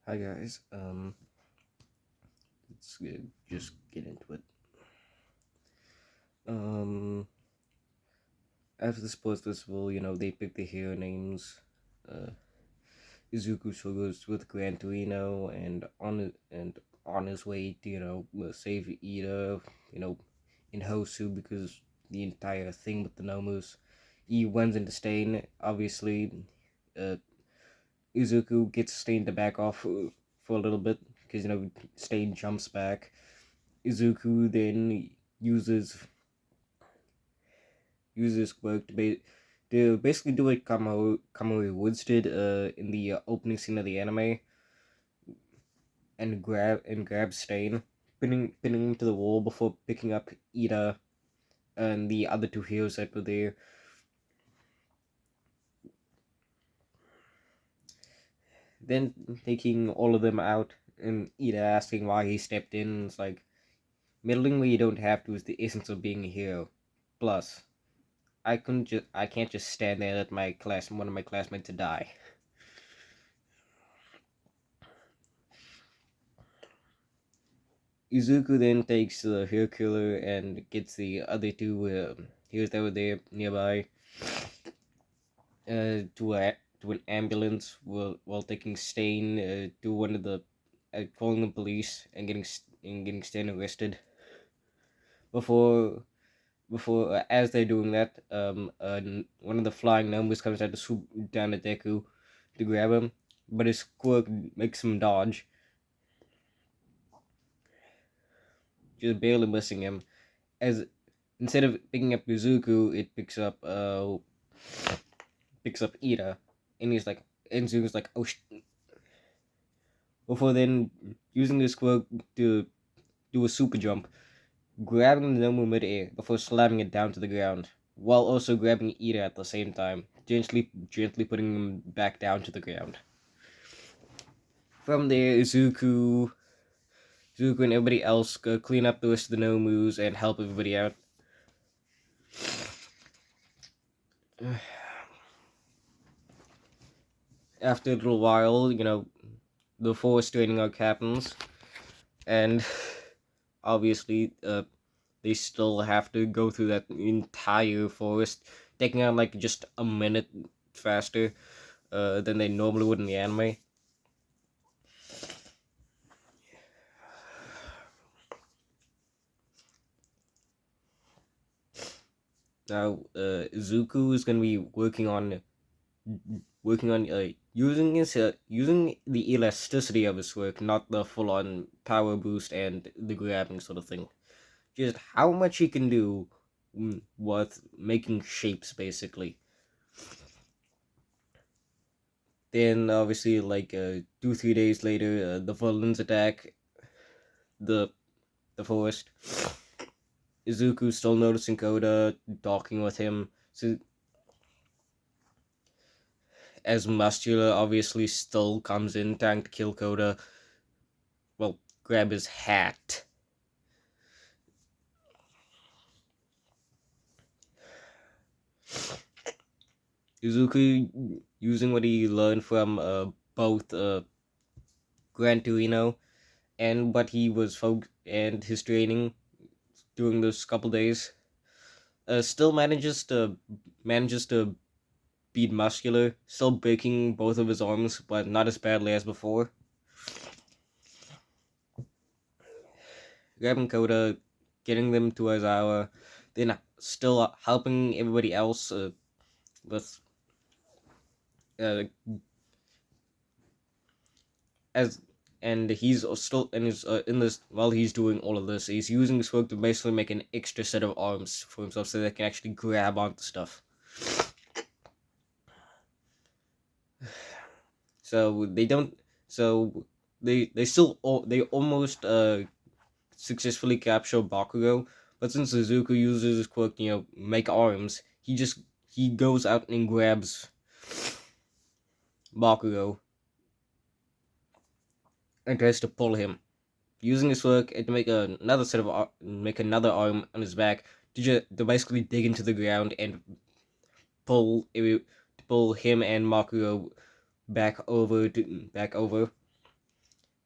Hi guys. Just get into it. Um, After the sports festival, they pick the hero names. Uh, Izuku so goes with Gran Torino and on his way to save Ida. You know, in Hosu because the entire thing with the Nomus. He runs into Stain. Obviously, uh, Izuku gets Stain to back off for a little bit because Stain jumps back. Izuku then uses work to basically do what Kamui Woods did in the opening scene of the anime and grab Stain, pinning him to the wall before picking up Ida and the other two heroes that were there. Then taking all of them out and Ida asking why he stepped in. It's like meddling where you don't have to is the essence of being a hero. Plus, I can't just stand there and let one of my classmates to die. Izuku then takes the hair killer and gets the other two heroes that were there nearby to an ambulance while taking Stain to one of the calling the police and getting Stain arrested. Before before as they're doing that, one of the flying numbers comes out to swoop down at Deku to grab him, but his quirk makes him dodge, just barely missing him. As instead of picking up Izuku, it picks up Ida, and Izuku's like, oh, before then using his quirk to do a super jump, grabbing the Nomu mid-air before slamming it down to the ground, while also grabbing Ida at the same time, gently putting him back down to the ground. From there, Izuku and everybody else go clean up the rest of the Nomus and help everybody out. After a little while, the forest training arc happens, and obviously, they still have to go through that entire forest, taking on like just a minute faster than they normally would in the anime. Now, Zuku is gonna be working on using the elasticity of his work, not the full on power boost and the grabbing sort of thing. Just how much he can do with making shapes, basically. Then, obviously, like 2-3 days later, the villains attack the forest. Izuku still noticing Koda, talking with him. So, as Muscular obviously still comes in, trying to kill Koda. Well, grab his hat. Izuku using what he learned from both Gran Torino and what he was and his training during those couple days. Still manages to beat Muscular, still breaking both of his arms, but not as badly as before. Grabbing Koda, getting them to Aizawa, then still helping everybody else with uh, as and he's still and is in this while he's doing all of this, he's using his work to basically make an extra set of arms for himself so they can actually grab onto stuff. So they don't. So they almost successfully capture Bakugo, but since Suzuku uses his quirk, make arms, he goes out and grabs Bakugo and tries to pull him, using his quirk to make another arm on his back to basically dig into the ground and pull him and Bakugo back over.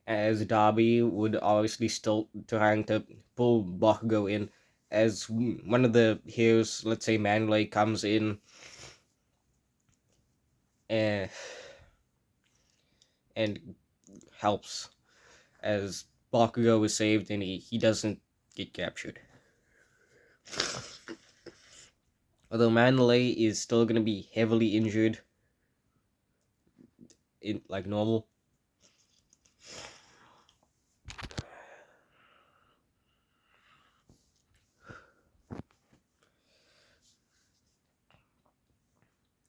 as Darby would obviously still trying to pull Bakugo in, as one of the heroes, let's say Manley, comes in and and helps, as Bakugo is saved and he doesn't get captured. Although Manley is still gonna be heavily injured in like normal.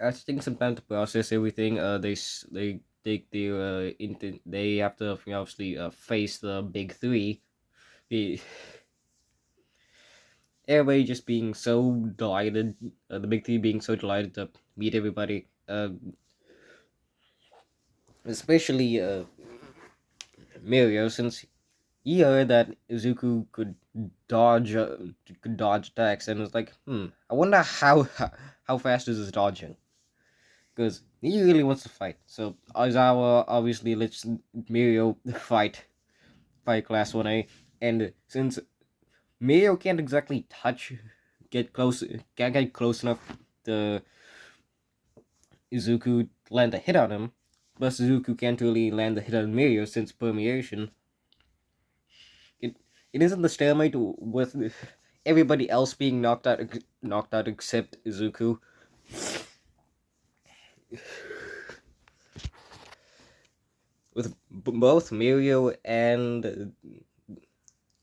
I think some time to process everything. They take their they have to obviously face the big three. The everybody just being so delighted, the big three being so delighted to meet everybody. Especially Mirio, since he heard that Izuku could dodge attacks, and was like, I wonder how fast is his dodging, because he really wants to fight. So Aizawa obviously lets Mirio fight Class 1A, and since Mirio can't exactly can't get close enough to Izuku land a hit on him, plus Izuku can't really land a hit on Mirio since permeation. It it isn't the stalemate with everybody else being knocked out except Izuku. With both Mirio and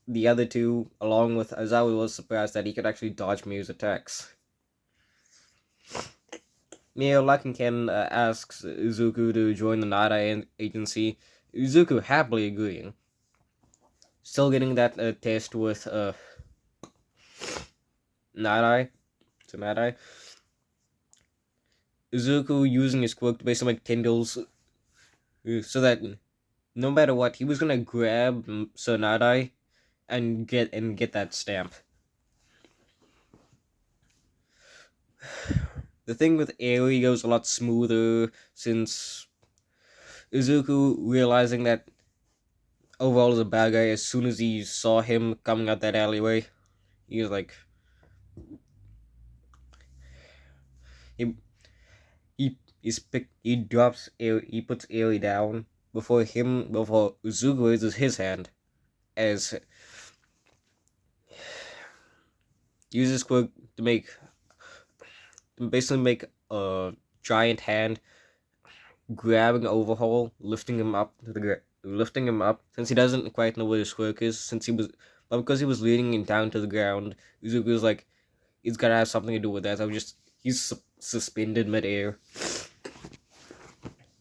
the other two, along with Azawa, was surprised that he could actually dodge Mirio's attacks. Mirio Lakenken asks Izuku to join the Nada agency. Izuku happily agreeing. Still getting that test with Nadai to Nadai. Izuku using his quirk to basically make Tendrils so that no matter what, he was gonna grab Sonadai and get that stamp. The thing with Aoi goes a lot smoother since Izuku realizing that overall is a bad guy as soon as he saw him coming out that alleyway. He was like he he drops Aoi, he puts Aoi down before Izuku raises his hand as uses quirk to basically make a giant hand grabbing Overhaul, lifting him up since he doesn't quite know where his quirk is. But because he was leading him down to the ground, Izuku was like, he's gotta have something to do with that. So he's suspended midair,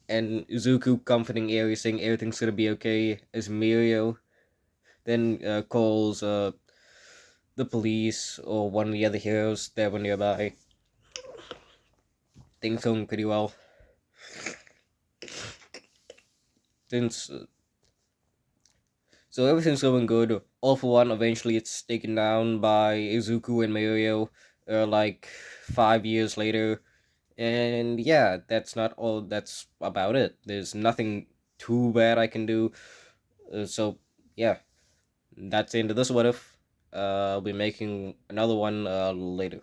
and Izuku comforting Airi, saying everything's gonna be okay. As Mirio then calls the police or one of the other heroes that were nearby. Things going pretty well. Since So everything's going good. All for One eventually it's taken down by Izuku and Mirio, like 5 years later. And yeah, that's not all. That's about it. There's nothing too bad I can do. So yeah, that's the end of this. What if? I'll be making another one later.